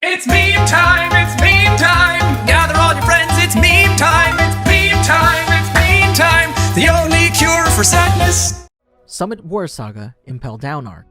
It's meme time, it's meme time. Gather all your friends, it's meme time. It's meme time, it's meme time. The only cure for sadness. Summit War Saga Impel Down Arc.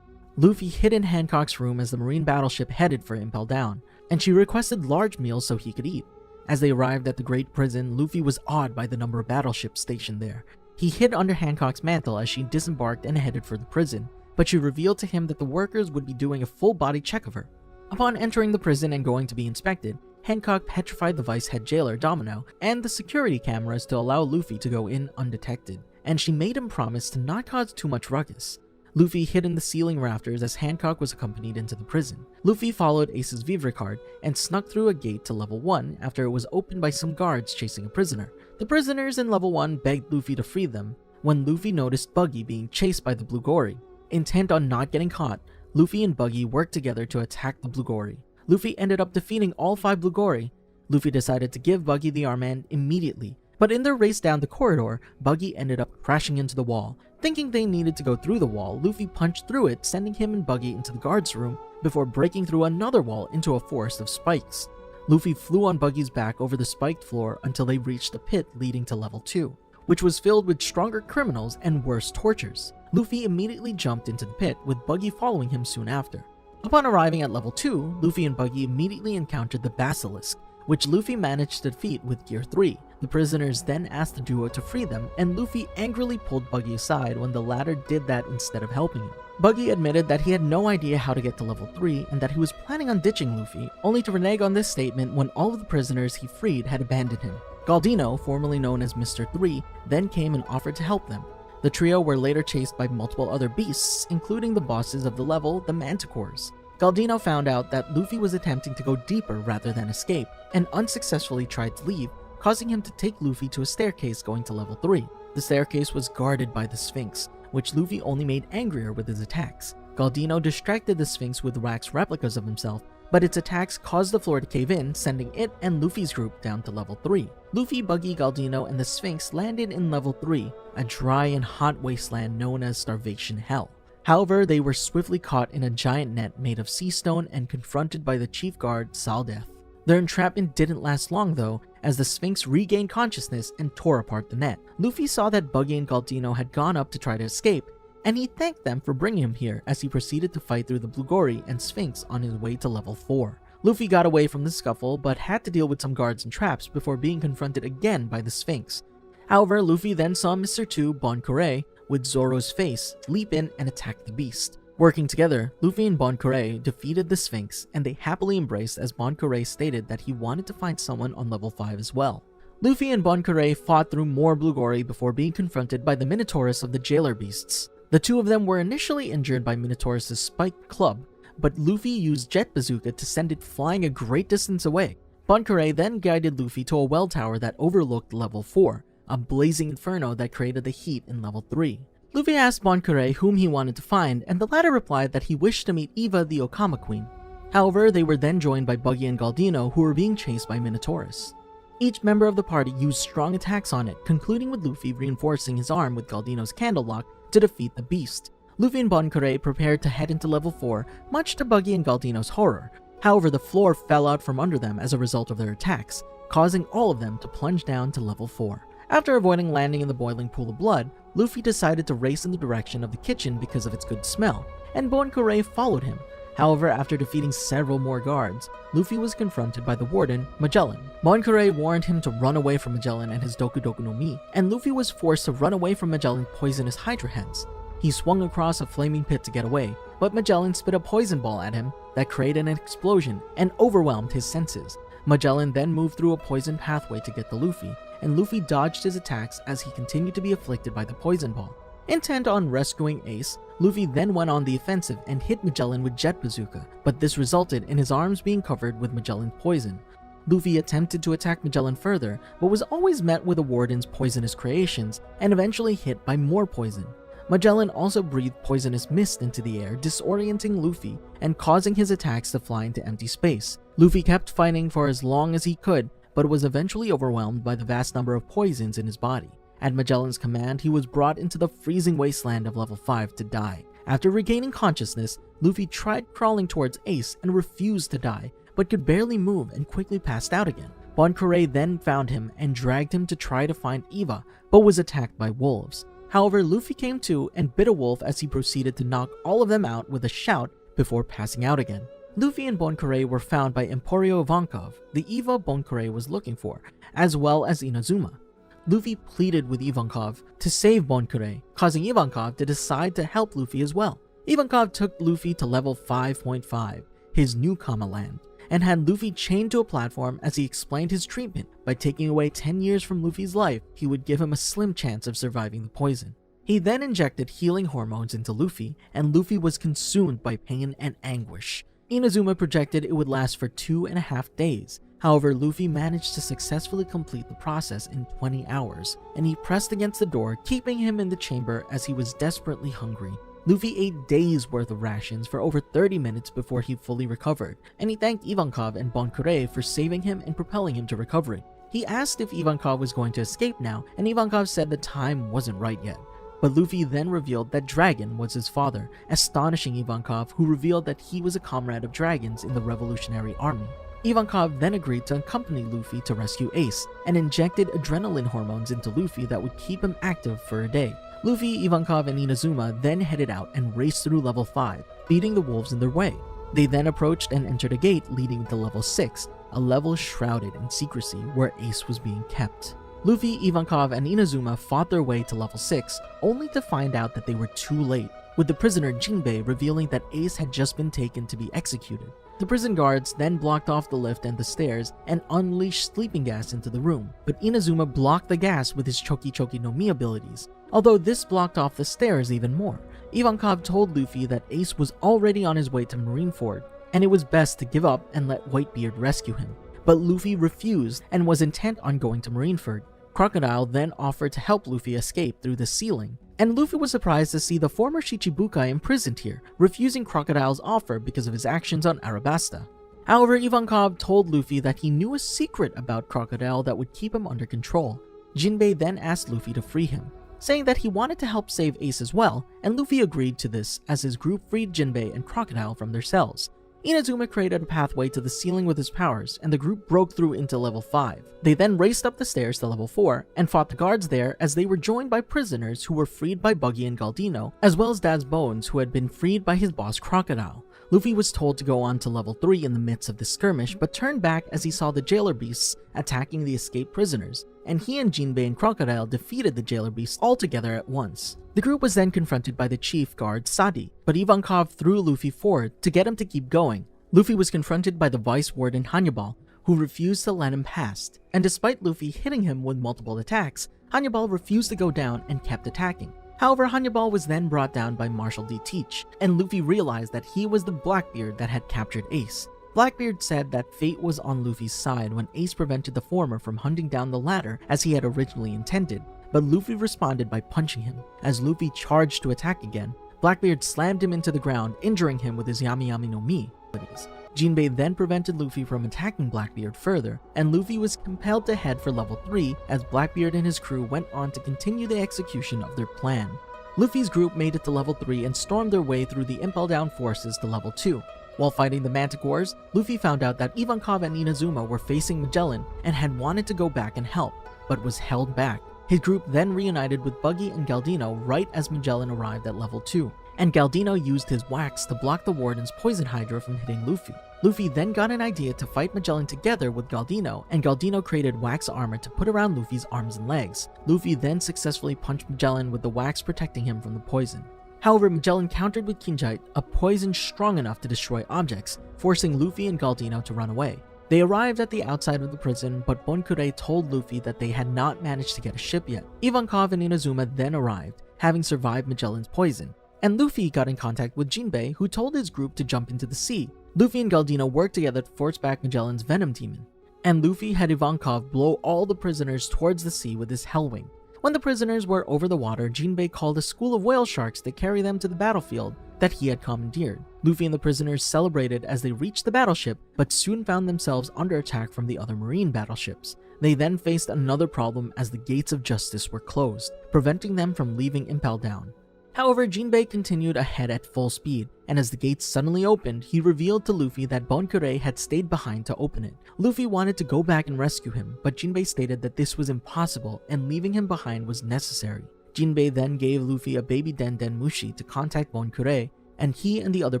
Luffy hid in Hancock's room as the marine battleship headed for Impel Down, and she requested large meals so he could eat. As they arrived at the Great Prison, Luffy was awed by the number of battleships stationed there. He hid under Hancock's mantle as she disembarked and headed for the prison, but she revealed to him that the workers would be doing a full body check of her. Upon entering the prison and going to be inspected, Hancock petrified the vice head jailer Domino and the security cameras to allow Luffy to go in undetected, and she made him promise to not cause too much ruckus. Luffy hid in the ceiling rafters as Hancock was accompanied into the prison. Luffy followed Ace's Vivre card and snuck through a gate to level 1 after it was opened by some guards chasing a prisoner. The prisoners in level 1 begged Luffy to free them when Luffy noticed Buggy being chased by the Blue Gory. Intent on not getting caught, Luffy and Buggy worked together to attack the Blue Gory. Luffy ended up defeating all 5 Blue Gory. Luffy decided to give Buggy the armband immediately, but in their race down the corridor, Buggy ended up crashing into the wall. Thinking they needed to go through the wall, Luffy punched through it, sending him and Buggy into the guard's room before breaking through another wall into a forest of spikes. Luffy flew on Buggy's back over the spiked floor until they reached the pit leading to level 2, which was filled with stronger criminals and worse tortures. Luffy immediately jumped into the pit, with Buggy following him soon after. Upon arriving at level 2, Luffy and Buggy immediately encountered the Basilisk, which Luffy managed to defeat with Gear 3. The prisoners then asked the duo to free them, and Luffy angrily pulled Buggy aside when the latter did that instead of helping him. Buggy admitted that he had no idea how to get to level 3 and that he was planning on ditching Luffy, only to renege on this statement when all of the prisoners he freed had abandoned him. Galdino, formerly known as Mr. 3, then came and offered to help them. The trio were later chased by multiple other beasts, including the bosses of the level, the Manticores. Galdino found out that Luffy was attempting to go deeper rather than escape, and unsuccessfully tried to leave, causing him to take Luffy to a staircase going to level 3. The staircase was guarded by the Sphinx, which Luffy only made angrier with his attacks. Galdino distracted the Sphinx with wax replicas of himself, but its attacks caused the floor to cave in, sending it and Luffy's group down to level 3. Luffy, Buggy, Galdino, and the Sphinx landed in level 3, a dry and hot wasteland known as Starvation Hell. However, they were swiftly caught in a giant net made of sea stone and confronted by the chief guard, Saldeth. Their entrapment didn't last long though, as the Sphinx regained consciousness and tore apart the net. Luffy saw that Buggy and Galdino had gone up to try to escape, and he thanked them for bringing him here as he proceeded to fight through the Blue Gory and Sphinx on his way to level 4. Luffy got away from the scuffle, but had to deal with some guards and traps before being confronted again by the Sphinx. However, Luffy then saw Mr. 2, Bon Kure, with Zoro's face, leap in and attack the beast. Working together, Luffy and Bon Kure defeated the Sphinx, and they happily embraced as Bon Kure stated that he wanted to find someone on level 5 as well. Luffy and Bon Kure fought through more Blue Gory before being confronted by the Minotaurus of the Jailer Beasts. The two of them were initially injured by Minotaurus' spiked club, but Luffy used Jet Bazooka to send it flying a great distance away. Bon Kure then guided Luffy to a well tower that overlooked level 4, a blazing inferno that created the heat in level 3. Luffy asked Bon Kure whom he wanted to find, and the latter replied that he wished to meet Eva the Okama Queen. However, they were then joined by Buggy and Galdino, who were being chased by Minotaurus. Each member of the party used strong attacks on it, concluding with Luffy reinforcing his arm with Galdino's candle lock to defeat the beast. Luffy and Bon Kure prepared to head into level 4, much to Buggy and Galdino's horror. However, the floor fell out from under them as a result of their attacks, causing all of them to plunge down to level 4. After avoiding landing in the boiling pool of blood, Luffy decided to race in the direction of the kitchen because of its good smell, and Bon Kure followed him. However, after defeating several more guards, Luffy was confronted by the warden, Magellan. Bon Kure warned him to run away from Magellan and his Doku Doku no Mi, and Luffy was forced to run away from Magellan's poisonous Hydra heads. He swung across a flaming pit to get away, but Magellan spit a poison ball at him that created an explosion and overwhelmed his senses. Magellan then moved through a poison pathway to get to Luffy, and Luffy dodged his attacks as he continued to be afflicted by the poison ball. Intent on rescuing Ace, Luffy then went on the offensive and hit Magellan with Jet Bazooka, but this resulted in his arms being covered with Magellan's poison. Luffy attempted to attack Magellan further, but was always met with the warden's poisonous creations and eventually hit by more poison. Magellan also breathed poisonous mist into the air, disorienting Luffy and causing his attacks to fly into empty space. Luffy kept fighting for as long as he could, but was eventually overwhelmed by the vast number of poisons in his body. At Magellan's command, he was brought into the freezing wasteland of level 5 to die. After regaining consciousness, Luffy tried crawling towards Ace and refused to die, but could barely move and quickly passed out again. Bon Curé then found him and dragged him to try to find Eva, but was attacked by wolves. However, Luffy came to and bit a wolf as he proceeded to knock all of them out with a shout before passing out again. Luffy and Bon Curé were found by Emporio Ivankov, the Eva Bon Curé was looking for, as well as Inazuma. Luffy pleaded with Ivankov to save Bon Curé, causing Ivankov to decide to help Luffy as well. Ivankov took Luffy to level 5.5, his new Kama land, and had Luffy chained to a platform as he explained his treatment. By taking away 10 years from Luffy's life, he would give him a slim chance of surviving the poison. He then injected healing hormones into Luffy, and Luffy was consumed by pain and anguish. Inazuma projected it would last for 2.5 days. However, Luffy managed to successfully complete the process in 20 hours, and he pressed against the door, keeping him in the chamber as he was desperately hungry. Luffy ate days worth of rations for over 30 minutes before he fully recovered, and he thanked Ivankov and Bon Curé for saving him and propelling him to recovery. He asked if Ivankov was going to escape now, and Ivankov said the time wasn't right yet. But Luffy then revealed that Dragon was his father, astonishing Ivankov, who revealed that he was a comrade of Dragon's in the Revolutionary Army. Ivankov then agreed to accompany Luffy to rescue Ace, and injected adrenaline hormones into Luffy that would keep him active for a day. Luffy, Ivankov, and Inazuma then headed out and raced through level 5, beating the wolves in their way. They then approached and entered a gate leading to level 6, a level shrouded in secrecy where Ace was being kept. Luffy, Ivankov, and Inazuma fought their way to level 6, only to find out that they were too late, with the prisoner Jinbei revealing that Ace had just been taken to be executed. The prison guards then blocked off the lift and the stairs and unleashed sleeping gas into the room, but Inazuma blocked the gas with his Choki Choki no Mi abilities, although this blocked off the stairs even more. Ivankov told Luffy that Ace was already on his way to Marineford, and it was best to give up and let Whitebeard rescue him. But Luffy refused and was intent on going to Marineford. Crocodile then offered to help Luffy escape through the ceiling, and Luffy was surprised to see the former Shichibukai imprisoned here, refusing Crocodile's offer because of his actions on Arabasta. However, Ivankov told Luffy that he knew a secret about Crocodile that would keep him under control. Jinbei then asked Luffy to free him, saying that he wanted to help save Ace as well, and Luffy agreed to this as his group freed Jinbei and Crocodile from their cells. Inazuma created a pathway to the ceiling with his powers, and the group broke through into level 5. They then raced up the stairs to level 4, and fought the guards there as they were joined by prisoners who were freed by Buggy and Galdino, as well as Dad's Bones, who had been freed by his boss Crocodile. Luffy was told to go on to level 3 in the midst of the skirmish, but turned back as he saw the jailer beasts attacking the escaped prisoners, and he and Jinbei and Crocodile defeated the jailer beasts all together at once. The group was then confronted by the chief guard Sadi, but Ivankov threw Luffy forward to get him to keep going. Luffy was confronted by the vice warden Hannibal, who refused to let him pass, and despite Luffy hitting him with multiple attacks, Hannibal refused to go down and kept attacking. However, Hannibal was then brought down by Marshal D. Teach, and Luffy realized that he was the Blackbeard that had captured Ace. Blackbeard said that fate was on Luffy's side when Ace prevented the former from hunting down the latter as he had originally intended, but Luffy responded by punching him. As Luffy charged to attack again, Blackbeard slammed him into the ground, injuring him with his Yami Yami no Mi abilities. Jinbei then prevented Luffy from attacking Blackbeard further, and Luffy was compelled to head for level 3 as Blackbeard and his crew went on to continue the execution of their plan. Luffy's group made it to level 3 and stormed their way through the Impel Down forces to level 2. While fighting the Manticores, Luffy found out that Ivankov and Inazuma were facing Magellan and had wanted to go back and help, but was held back. His group then reunited with Buggy and Galdino right as Magellan arrived at level 2, and Galdino used his wax to block the Warden's Poison Hydra from hitting Luffy. Luffy then got an idea to fight Magellan together with Galdino, and Galdino created wax armor to put around Luffy's arms and legs. Luffy then successfully punched Magellan with the wax protecting him from the poison. However, Magellan countered with Kinjite, a poison strong enough to destroy objects, forcing Luffy and Galdino to run away. They arrived at the outside of the prison, but Bon Curé told Luffy that they had not managed to get a ship yet. Ivankov and Inazuma then arrived, having survived Magellan's poison. And Luffy got in contact with Jinbei, who told his group to jump into the sea. Luffy and Galdino worked together to force back Magellan's Venom Demon, and Luffy had Ivankov blow all the prisoners towards the sea with his Hellwing. When the prisoners were over the water, Jinbei called a school of whale sharks to carry them to the battlefield that he had commandeered. Luffy and the prisoners celebrated as they reached the battleship, but soon found themselves under attack from the other marine battleships. They then faced another problem as the gates of justice were closed, preventing them from leaving Impel Down. However, Jinbei continued ahead at full speed, and as the gates suddenly opened, he revealed to Luffy that Bonkure had stayed behind to open it. Luffy wanted to go back and rescue him, but Jinbei stated that this was impossible and leaving him behind was necessary. Jinbei then gave Luffy a baby Den Mushi to contact Bonkure, and he and the other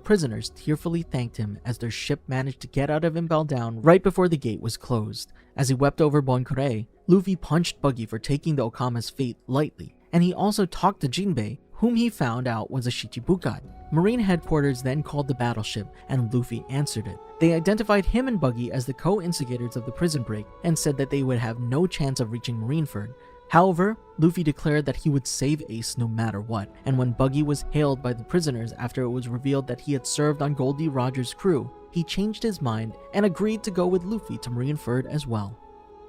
prisoners tearfully thanked him as their ship managed to get out of Impel Down right before the gate was closed. As he wept over Bonkure, Luffy punched Buggy for taking the Okama's fate lightly, and he also talked to Jinbei, whom he found out was a Shichibukai. Marine headquarters then called the battleship, and Luffy answered it. They identified him and Buggy as the co-instigators of the prison break and said that they would have no chance of reaching Marineford. However, Luffy declared that he would save Ace no matter what, and when Buggy was hailed by the prisoners after it was revealed that he had served on Goldie Roger's crew, he changed his mind and agreed to go with Luffy to Marineford as well.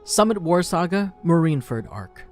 Summit War Saga, Marineford Arc.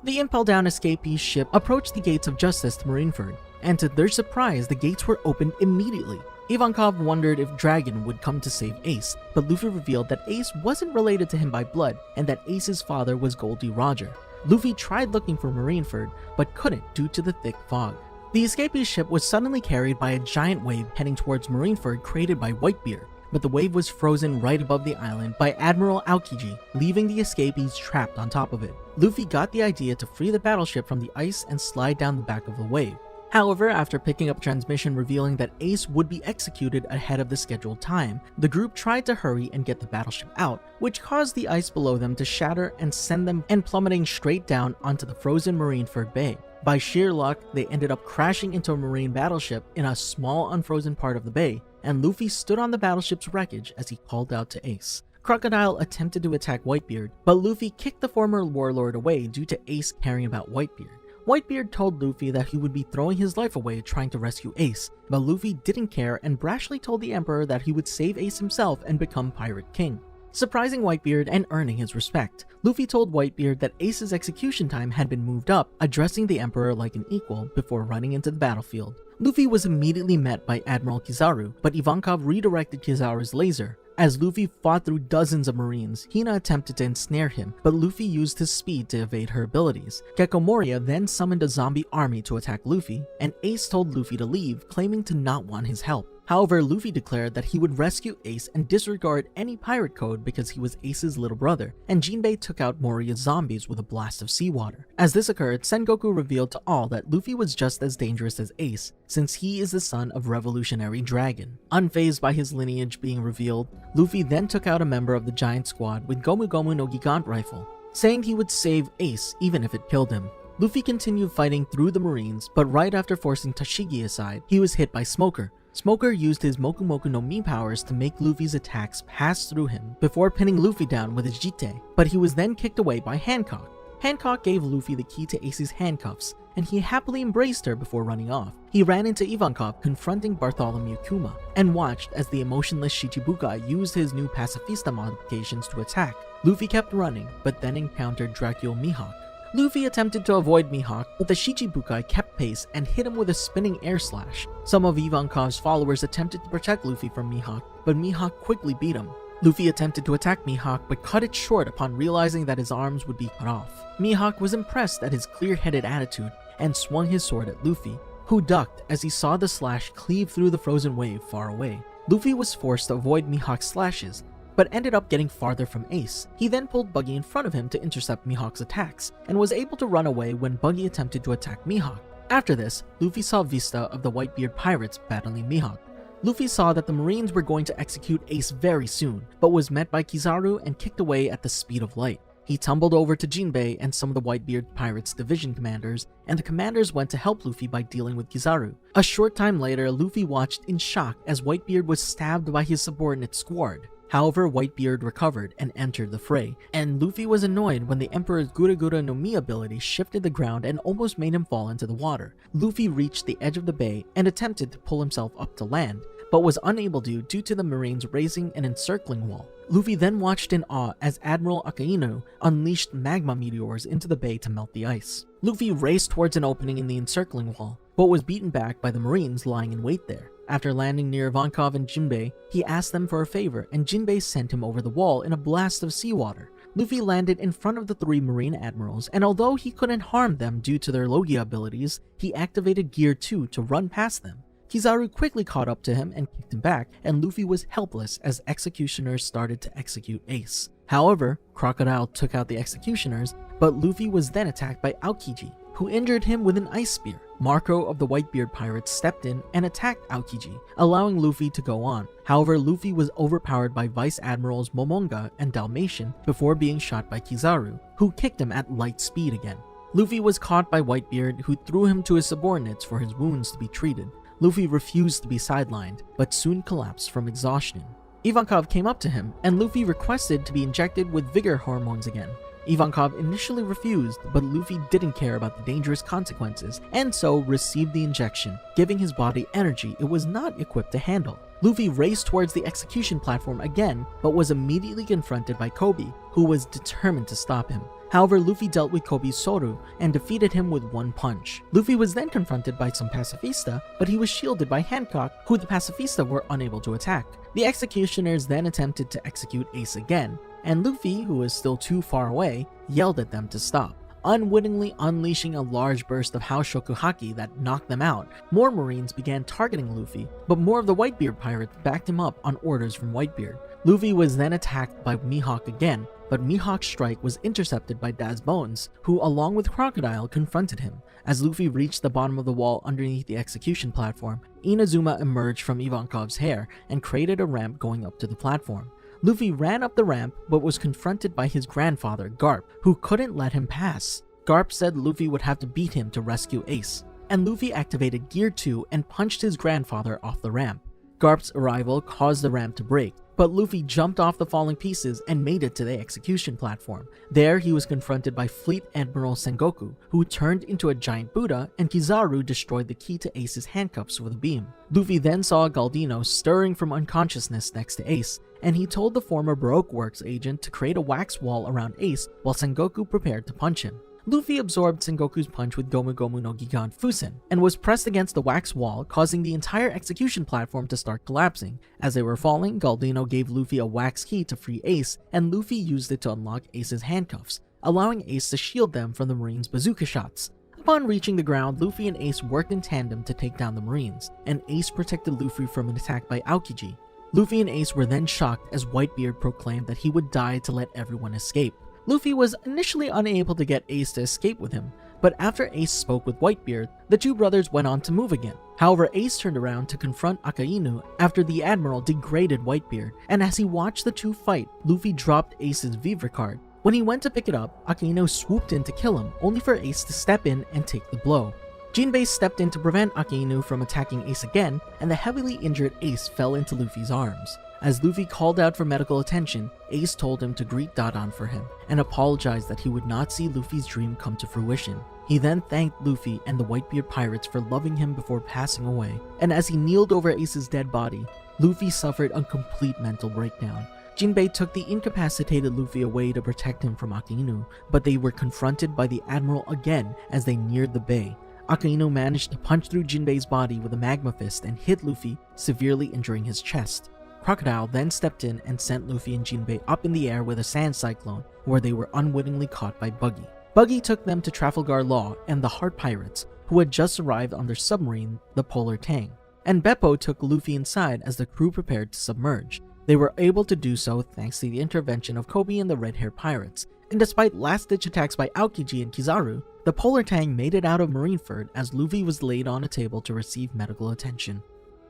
The Impel Down escapee ship approached the gates of justice to Marineford, and to their surprise, the gates were opened immediately. Ivankov wondered if Dragon would come to save Ace, but Luffy revealed that Ace wasn't related to him by blood, and that Ace's father was Goldie Roger. Luffy tried looking for Marineford, but couldn't due to the thick fog. The escapee ship was suddenly carried by a giant wave heading towards Marineford created by Whitebeard, but the wave was frozen right above the island by Admiral Aokiji, leaving the escapees trapped on top of it. Luffy got the idea to free the battleship from the ice and slide down the back of the wave. However, after picking up a transmission revealing that Ace would be executed ahead of the scheduled time, the group tried to hurry and get the battleship out, which caused the ice below them to shatter and send them plummeting straight down onto the frozen Marineford Bay. By sheer luck, they ended up crashing into a marine battleship in a small unfrozen part of the bay, and Luffy stood on the battleship's wreckage as he called out to Ace. Crocodile attempted to attack Whitebeard, but Luffy kicked the former warlord away due to Ace caring about Whitebeard. Whitebeard told Luffy that he would be throwing his life away trying to rescue Ace, but Luffy didn't care and brashly told the Emperor that he would save Ace himself and become Pirate King, surprising Whitebeard and earning his respect. Luffy told Whitebeard that Ace's execution time had been moved up, addressing the Emperor like an equal before running into the battlefield. Luffy was immediately met by Admiral Kizaru, but Ivankov redirected Kizaru's laser. As Luffy fought through dozens of marines, Hina attempted to ensnare him, but Luffy used his speed to evade her abilities. Gecko Moria then summoned a zombie army to attack Luffy, and Ace told Luffy to leave, claiming to not want his help. However, Luffy declared that he would rescue Ace and disregard any pirate code because he was Ace's little brother, and Jinbei took out Moria's zombies with a blast of seawater. As this occurred, Sengoku revealed to all that Luffy was just as dangerous as Ace, since he is the son of Revolutionary Dragon. Unfazed by his lineage being revealed, Luffy then took out a member of the giant squad with Gomu Gomu no Gigant rifle, saying he would save Ace even if it killed him. Luffy continued fighting through the marines, but right after forcing Tashigi aside, he was hit by Smoker. Smoker used his Moku Moku no Mi powers to make Luffy's attacks pass through him before pinning Luffy down with his Jite, but he was then kicked away by Hancock. Hancock gave Luffy the key to Ace's handcuffs, and he happily embraced her before running off. He ran into Ivankov confronting Bartholomew Kuma, and watched as the emotionless Shichibukai used his new pacifista modifications to attack. Luffy kept running, but then encountered Dracula Mihawk. Luffy attempted to avoid Mihawk, but the Shichibukai kept pace and hit him with a spinning air slash. Some of Ivankov's followers attempted to protect Luffy from Mihawk, but Mihawk quickly beat him. Luffy attempted to attack Mihawk but cut it short upon realizing that his arms would be cut off. Mihawk was impressed at his clear-headed attitude and swung his sword at Luffy, who ducked as he saw the slash cleave through the frozen wave far away. Luffy was forced to avoid Mihawk's slashes, but ended up getting farther from Ace. He then pulled Buggy in front of him to intercept Mihawk's attacks, and was able to run away when Buggy attempted to attack Mihawk. After this, Luffy saw Vista of the Whitebeard pirates battling Mihawk. Luffy saw that the marines were going to execute Ace very soon, but was met by Kizaru and kicked away at the speed of light. He tumbled over to Jinbei and some of the Whitebeard pirates' division commanders, and the commanders went to help Luffy by dealing with Kizaru. A short time later, Luffy watched in shock as Whitebeard was stabbed by his subordinate Squard. However, Whitebeard recovered and entered the fray, and Luffy was annoyed when the Emperor's Gura Gura no Mi ability shifted the ground and almost made him fall into the water. Luffy reached the edge of the bay and attempted to pull himself up to land, but was unable to due to the marines raising an encircling wall. Luffy then watched in awe as Admiral Akainu unleashed magma meteors into the bay to melt the ice. Luffy raced towards an opening in the encircling wall, but was beaten back by the marines lying in wait there. After landing near Ivankov and Jinbei, he asked them for a favor, and Jinbei sent him over the wall in a blast of seawater. Luffy landed in front of the 3 Marine Admirals, and although he couldn't harm them due to their Logia abilities, he activated Gear 2 to run past them. Kizaru quickly caught up to him and kicked him back, and Luffy was helpless as executioners started to execute Ace. However, Crocodile took out the executioners, but Luffy was then attacked by Aokiji, who injured him with an ice spear. Marco of the Whitebeard Pirates stepped in and attacked Aokiji, allowing Luffy to go on. However, Luffy was overpowered by Vice Admirals Momonga and Dalmatian before being shot by Kizaru, who kicked him at light speed again. Luffy was caught by Whitebeard, who threw him to his subordinates for his wounds to be treated. Luffy refused to be sidelined, but soon collapsed from exhaustion. Ivankov came up to him, and Luffy requested to be injected with vigor hormones again. Ivankov initially refused, but Luffy didn't care about the dangerous consequences, and so received the injection, giving his body energy it was not equipped to handle. Luffy raced towards the execution platform again, but was immediately confronted by Kobe, who was determined to stop him. However, Luffy dealt with Kobe's Soru and defeated him with one punch. Luffy was then confronted by some Pacifista, but he was shielded by Hancock, who the Pacifista were unable to attack. The executioners then attempted to execute Ace again, and Luffy, who was still too far away, yelled at them to stop, unwittingly unleashing a large burst of House Shokuhaki that knocked them out. More Marines began targeting Luffy, but more of the Whitebeard pirates backed him up on orders from Whitebeard. Luffy was then attacked by Mihawk again, but Mihawk's strike was intercepted by Daz Bones, who along with Crocodile confronted him. As Luffy reached the bottom of the wall underneath the execution platform, Inazuma emerged from Ivankov's hair and created a ramp going up to the platform. Luffy ran up the ramp but was confronted by his grandfather, Garp, who couldn't let him pass. Garp said Luffy would have to beat him to rescue Ace, and Luffy activated Gear 2 and punched his grandfather off the ramp. Garp's arrival caused the ramp to break, but Luffy jumped off the falling pieces and made it to the execution platform. There, he was confronted by Fleet Admiral Sengoku, who turned into a giant Buddha, and Kizaru destroyed the key to Ace's handcuffs with a beam. Luffy then saw Galdino stirring from unconsciousness next to Ace, and he told the former Baroque Works agent to create a wax wall around Ace while Sengoku prepared to punch him. Luffy absorbed Sengoku's punch with Gomu Gomu no Gigan Fusen, and was pressed against the wax wall, causing the entire execution platform to start collapsing. As they were falling, Galdino gave Luffy a wax key to free Ace, and Luffy used it to unlock Ace's handcuffs, allowing Ace to shield them from the Marines' bazooka shots. Upon reaching the ground, Luffy and Ace worked in tandem to take down the Marines, and Ace protected Luffy from an attack by Aokiji. Luffy and Ace were then shocked as Whitebeard proclaimed that he would die to let everyone escape. Luffy was initially unable to get Ace to escape with him, but after Ace spoke with Whitebeard, the two brothers went on to move again. However, Ace turned around to confront Akainu after the Admiral degraded Whitebeard, and as he watched the two fight, Luffy dropped Ace's Vivre card. When he went to pick it up, Akainu swooped in to kill him, only for Ace to step in and take the blow. Jinbei stepped in to prevent Akainu from attacking Ace again, and the heavily injured Ace fell into Luffy's arms. As Luffy called out for medical attention, Ace told him to greet Dadan for him, and apologized that he would not see Luffy's dream come to fruition. He then thanked Luffy and the Whitebeard pirates for loving him before passing away, and as he kneeled over Ace's dead body, Luffy suffered a complete mental breakdown. Jinbei took the incapacitated Luffy away to protect him from Akainu, but they were confronted by the Admiral again as they neared the bay. Akainu managed to punch through Jinbei's body with a magma fist and hit Luffy, severely injuring his chest. Crocodile then stepped in and sent Luffy and Jinbei up in the air with a sand cyclone, where they were unwittingly caught by Buggy. Buggy took them to Trafalgar Law and the Heart Pirates, who had just arrived on their submarine, the Polar Tang. And Beppo took Luffy inside as the crew prepared to submerge. They were able to do so thanks to the intervention of Kobe and the Red Hair Pirates, and despite last-ditch attacks by Aokiji and Kizaru, the Polar Tang made it out of Marineford as Luffy was laid on a table to receive medical attention.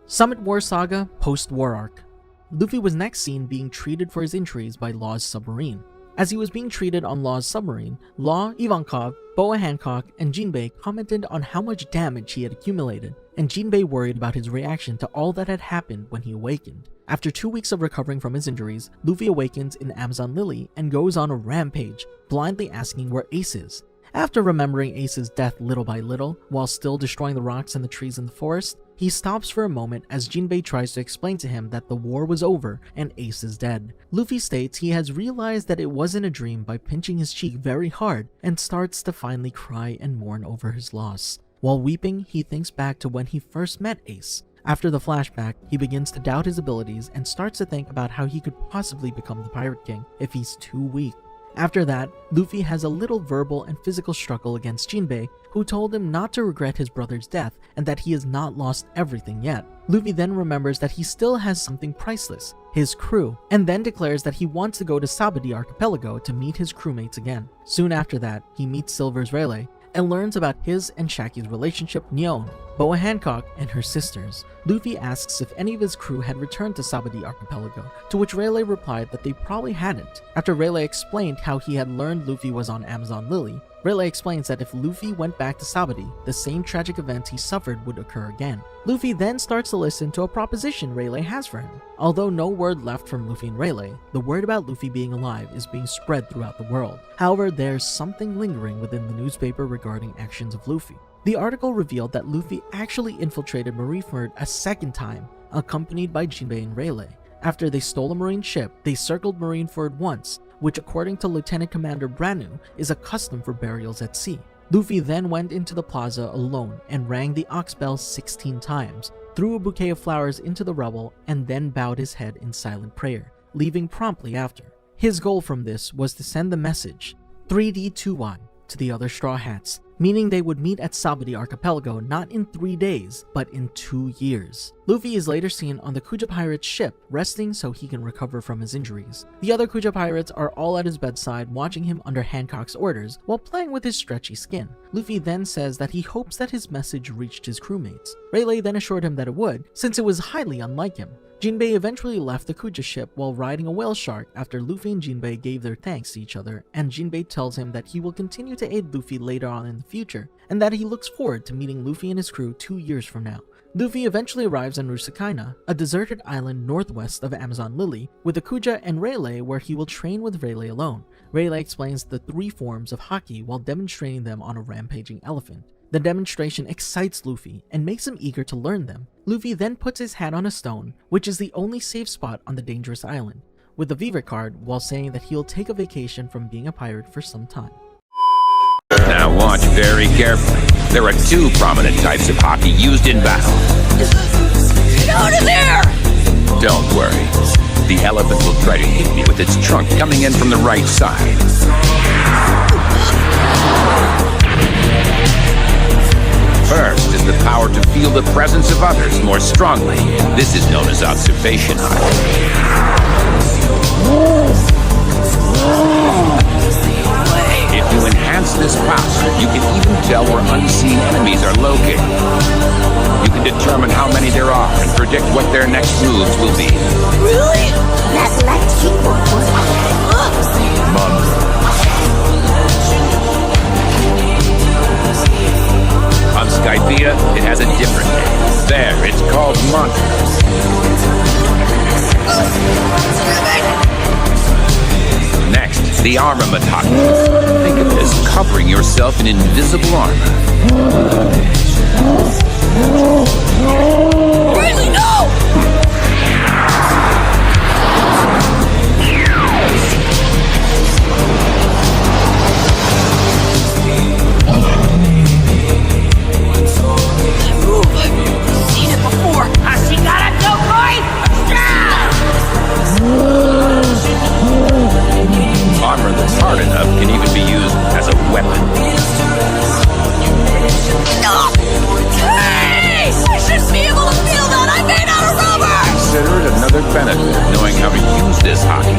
Summit War Saga Post-War Arc. Luffy was next seen being treated for his injuries by Law's submarine. As he was being treated on Law's submarine, Law, Ivankov, Boa Hancock, and Jinbei commented on how much damage he had accumulated, and Jinbei worried about his reaction to all that had happened when he awakened. After 2 weeks of recovering from his injuries, Luffy awakens in Amazon Lily and goes on a rampage, blindly asking where Ace is. After remembering Ace's death little by little, while still destroying the rocks and the trees in the forest, he stops for a moment as Jinbei tries to explain to him that the war was over and Ace is dead. Luffy states he has realized that it wasn't a dream by pinching his cheek very hard and starts to finally cry and mourn over his loss. While weeping, he thinks back to when he first met Ace. After the flashback, he begins to doubt his abilities and starts to think about how he could possibly become the Pirate King if he's too weak. After that, Luffy has a little verbal and physical struggle against Jinbei, who told him not to regret his brother's death and that he has not lost everything yet. Luffy then remembers that he still has something priceless, his crew, and then declares that he wants to go to Sabadi Archipelago to meet his crewmates again. Soon after that, he meets Silver's Rayleigh and learns about his and Shaki's relationship, Nyon, Boa Hancock, and her sisters. Luffy asks if any of his crew had returned to Sabadi Archipelago, to which Rayleigh replied that they probably hadn't. After Rayleigh explained how he had learned Luffy was on Amazon Lily, Rayleigh explains that if Luffy went back to Sabadi, the same tragic events he suffered would occur again. Luffy then starts to listen to a proposition Rayleigh has for him. Although no word left from Luffy and Rayleigh, the word about Luffy being alive is being spread throughout the world. However, there's something lingering within the newspaper regarding actions of Luffy. The article revealed that Luffy actually infiltrated Marineford a second time, accompanied by Jinbei and Rayleigh. After they stole a marine ship, they circled Marineford once, which according to Lieutenant Commander Branu is a custom for burials at sea. Luffy then went into the plaza alone and rang the ox bell 16 times, threw a bouquet of flowers into the rubble, and then bowed his head in silent prayer, leaving promptly after. His goal from this was to send the message 3D2Y to the other Straw Hats, meaning they would meet at Sabadi Archipelago not in 3 days, but in 2 years. Luffy is later seen on the Kuja Pirates ship, resting so he can recover from his injuries. The other Kuja Pirates are all at his bedside watching him under Hancock's orders while playing with his stretchy skin. Luffy then says that he hopes that his message reached his crewmates. Rayleigh then assured him that it would, since it was highly unlike him. Jinbei eventually left the Kuja ship while riding a whale shark after Luffy and Jinbei gave their thanks to each other, and Jinbei tells him that he will continue to aid Luffy later on in the future, and that he looks forward to meeting Luffy and his crew 2 years from now. Luffy eventually arrives on Rusakaina, a deserted island northwest of Amazon Lily, with Akuja and Rayleigh, where he will train with Rayleigh alone. Rayleigh explains the 3 forms of haki while demonstrating them on a rampaging elephant. The demonstration excites Luffy and makes him eager to learn them. Luffy then puts his hat on a stone, which is the only safe spot on the dangerous island, with a Viva card while saying that he'll take a vacation from being a pirate for some time. Now watch very carefully. There are 2 prominent types of haki used in battle. Get out of there! Don't worry. The elephant will try to hit me with its trunk coming in from the right side. First is the power to feel the presence of others more strongly. This is known as observation haki. If you enhance this power, you can even tell where unseen enemies are located. You can determine how many there are and predict what their next moves will be. Really? That lets you On Skypiea, it has a different name. There, it's called mantra. Next, the armament haki. Think of this, covering yourself in invisible armor. really no! Armor that's hard enough can even be used as a weapon. Hey! I should be able to feel that! I'm made out of rubber! Consider it another benefit knowing how to use this haki.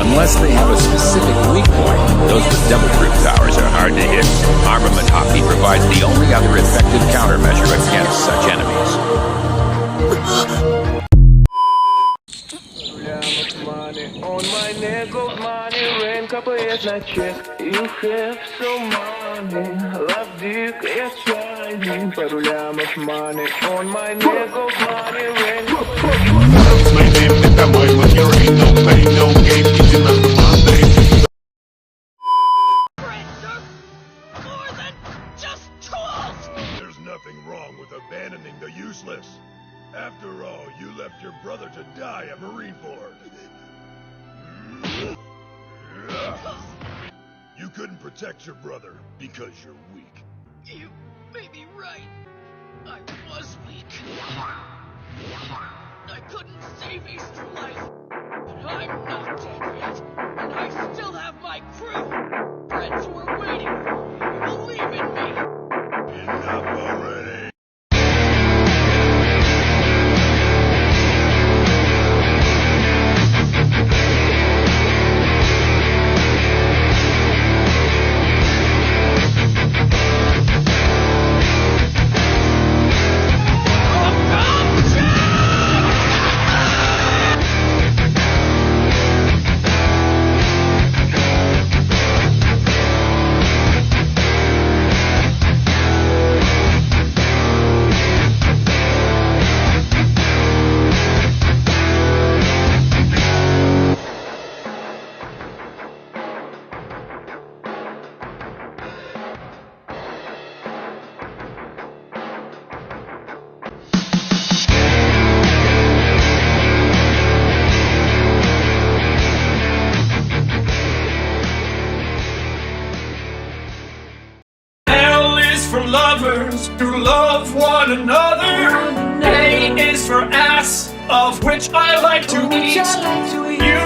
Unless they have a specific weak point, those with double group powers are hard to hit. Armament haki provides the only other effective countermeasure against such enemies. On my neck gold money, rain капает на чек. You have so money, love dick, я чайный. Пару лямов money, on my neck gold money, rain. My name is Tamoy, but you ain't no pain, no game, eating on the Monday. More than just tools! There's nothing wrong with abandoning the useless. After all, you left your brother to die at Marineford. You couldn't protect your brother because you're weak. You may be right. I was weak. I couldn't save Easter Life. But I'm not dead yet. And I still have lovers who love one another. A is for ass, of which I like to eat.